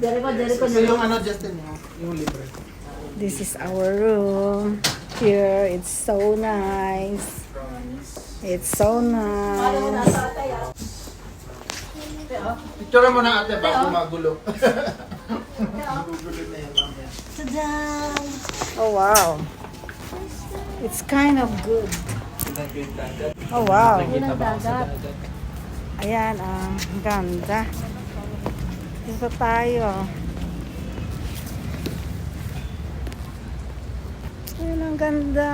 Jericho. So yung ano, Justin, yung libre. This is our room. Here, it's so nice. It's so nice. Picture mo na ate bago magulo. Magugulo na yan mamaya. Oh, wow. It's kind of good. Oh, wow. Ayan, ang ganda. Dito tayo. Ayan, ang ganda.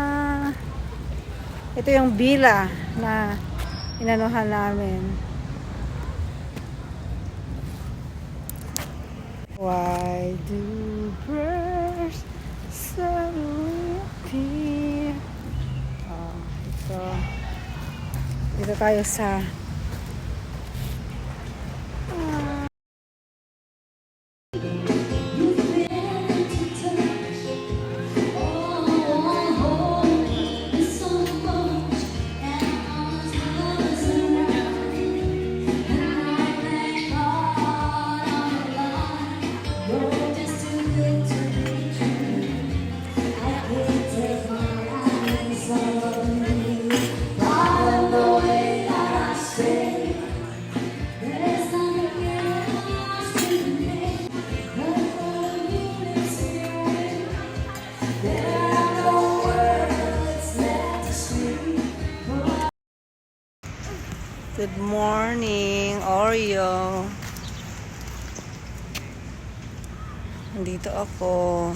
Ito yung villa na inanuhan namin. Why do birds suddenly appear? Oh, ito. Dito tayo sa Good morning, Oreo. Nandito ako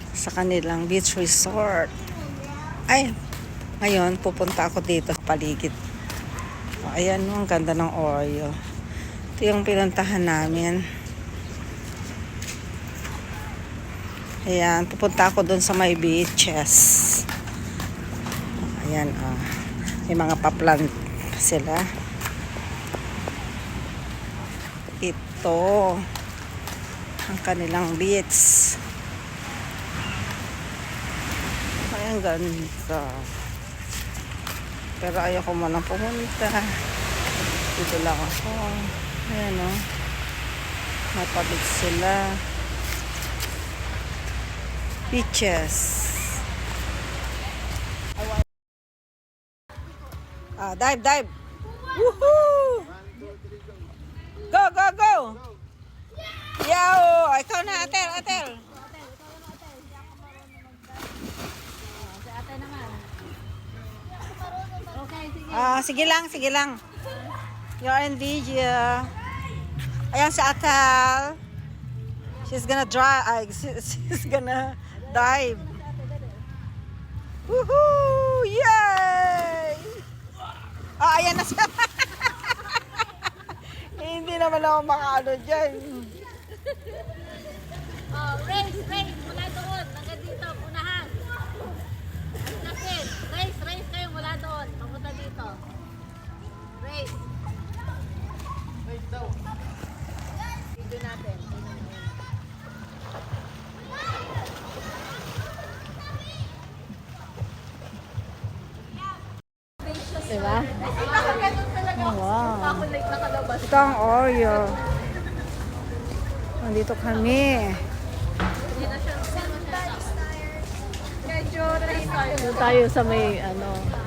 sa kanilang beach resort. Ay, ngayon pupunta ako dito sa paligid. Ayan, ang ganda ng Oreo. Ito yung pinuntahan namin. Ayan, pupunta ako dun sa may beaches. Ayan, may mga pa-plant sila. Ito ang kanilang beach. Ay, ang ganda. Pero ayoko mo nang pumunta. Dito lang ako. Ayan, napabit sila. Beaches. Dive. Woohoo! Go. Yow! Ikaw na, Atel. Sige lang. You're in video. Ayan si Atel. She's gonna dive. Woohoo! Yay! Ayan na siya. Hindi naman ako makaano dyan. Race, mula doon, hanggang dito, unahan. Race kayo mula doon, papunta dito. Race daw. Video natin. Diba? Oh, wow. Ito ang Oreo. Nandito kami. Doon tayo sa may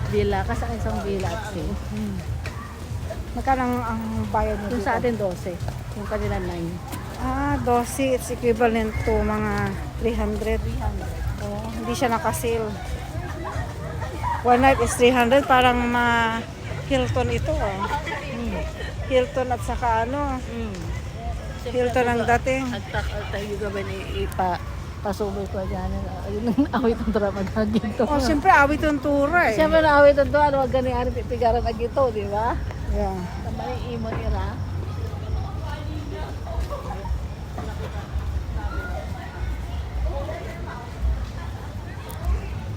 villa, kasi isang villa at sea. Magkano ang bayad mo Doon dito? sa atin 12, yung kanila 9. 12. It's equivalent to mga 300. Oh, hindi siya nakasale. One night is 300. Parang Hilton ito. Hilton at saka Hilton ang dating. Tayo ba ni pasubay ko dyan. Ayun ang awit ang drama na gito. Oh, siyempre awit ang tura eh. Siyempre na awit ang doon. Wag ganyan pipigaran na gito, di ba? Yeah. Tamay imo ira.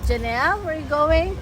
Janelle, where are you going?